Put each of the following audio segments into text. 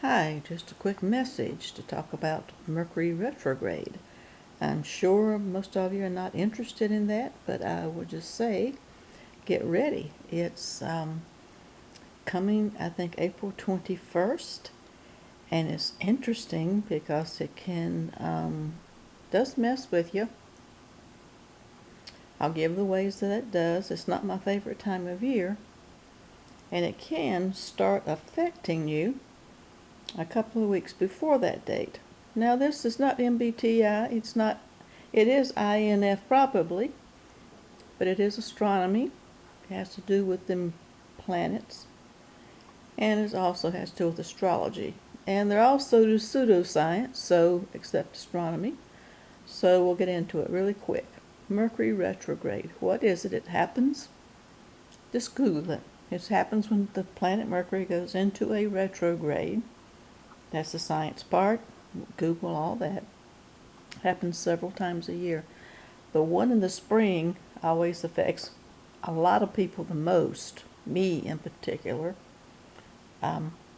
Hi, just a quick message to talk about Mercury Retrograde. I'm sure most of you are not interested in that, but I would just say get ready. It's coming, I think, April 21st, and it's interesting because it does mess with you. I'll give the ways that it does. It's not my favorite time of year, and it can start affecting you a couple of weeks before that date. Now, this is not MBTI. It is INF probably, but it is astronomy. It has to do with them planets, and it also has to do with astrology. And they're also do pseudoscience, so except astronomy. So we'll get into it really quick. Mercury retrograde. What is it? It happens. Just Google it. It happens when the planet Mercury goes into a retrograde. That's the science part. Google all that. Happens several times a year. The one in the spring always affects a lot of people the most, me in particular.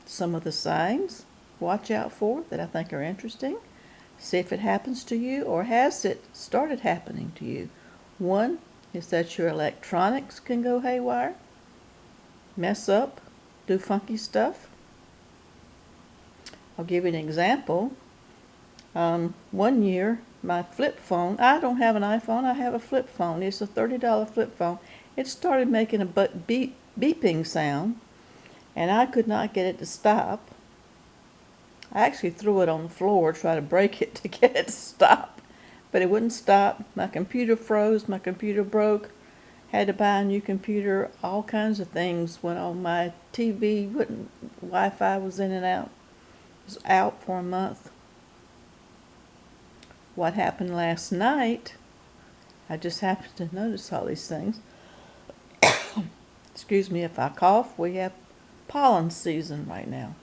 Some of the signs watch out for that I think are interesting. See if it happens to you or has it started happening to you. One is that your electronics can go haywire, mess up, do funky stuff. I'll give you an example. One year, my flip phone, I don't have an iPhone, I have a flip phone. It's a $30 flip phone. It started making a beeping sound, and I could not get it to stop. I actually threw it on the floor, tried to break it to get it to stop, but it wouldn't stop. My computer froze, my computer broke, had to buy a new computer, all kinds of things went on. My TV wouldn't, Wi-Fi was in and out. It was out for a month. What happened last night, I just happened to notice all these things. Excuse me if I cough, we have pollen season right now.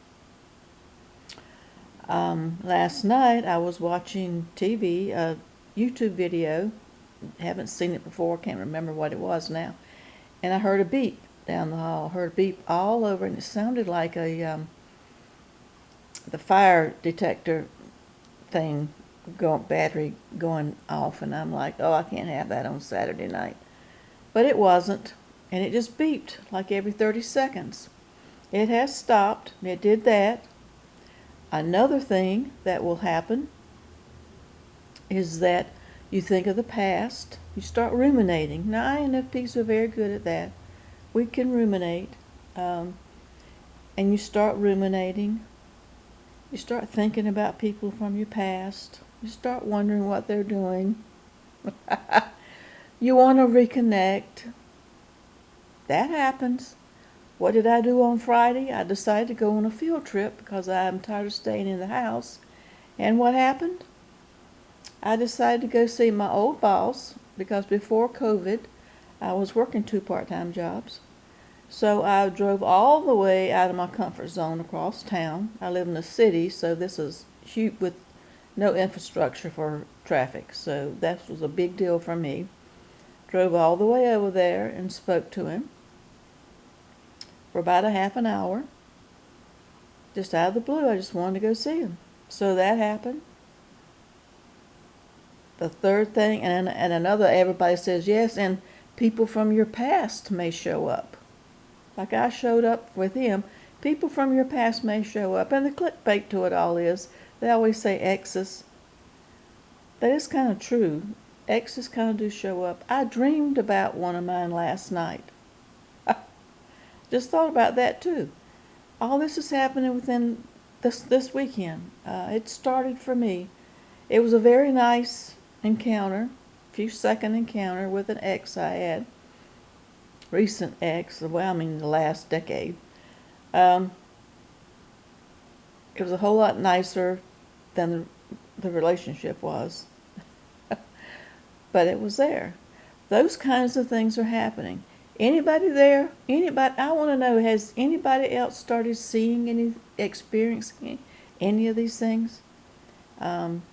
Last night I was watching TV, a YouTube video. Haven't seen it before, can't remember what it was now. And I heard a beep down the hall. Heard a beep all over, and it sounded like the fire detector thing, battery going off. And I'm like, oh, I can't have that on Saturday night. But it wasn't, and it just beeped like every 30 seconds. It has stopped. It did that. Another thing that will happen is that you think of the past. You start ruminating. Now, INFPs are very good at that. We can ruminate. And you start ruminating. You start thinking about people from your past. You start wondering what they're doing. You want to reconnect. That happens. What did I do on Friday? I decided to go on a field trip because I'm tired of staying in the house. And what happened? I decided to go see my old boss because before COVID, I was working 2 part-time jobs. So I drove all the way out of my comfort zone across town. I live in a city, so this is huge with no infrastructure for traffic. So that was a big deal for me. Drove all the way over there and spoke to him for about a half an hour. Just out of the blue, I just wanted to go see him. So that happened. The third thing, and another, everybody says yes, and people from your past may show up. Like I showed up with him. People from your past may show up. And the clickbait to it all is, they always say exes. That is kind of true. Exes kind of do show up. I dreamed about one of mine last night. Just thought about that too. All this is happening within this weekend. It started for me. It was a very nice encounter, few-second encounter with an ex I had. Recent ex, well, I mean the last decade. It was a whole lot nicer than the relationship was. But it was there. Those kinds of things are happening. Anybody there? Anybody? I want to know, has anybody else started seeing experiencing any of these things? And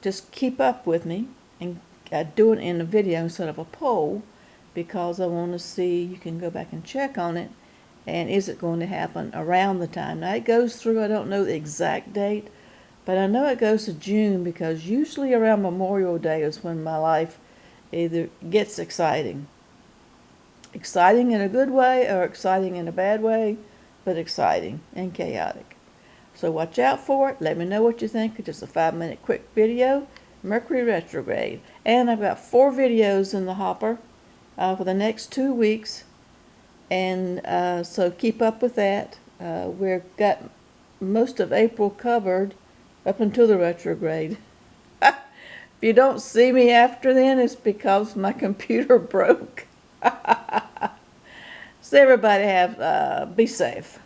just keep up with me and do it in a video instead of a poll because I want to see, you can go back and check on it And is it going to happen around the time? Now it goes through, I don't know the exact date, but I know it goes to June because usually around Memorial Day is when my life either gets exciting. Exciting in a good way or exciting in a bad way, but exciting and chaotic. So watch out for it. Let me know what you think. It's just a 5-minute quick video. Mercury Retrograde. And I've got 4 videos in the hopper for the next 2 weeks. And so keep up with that. We've got most of April covered up until the retrograde. If you don't see me after then, it's because my computer broke. So everybody be safe.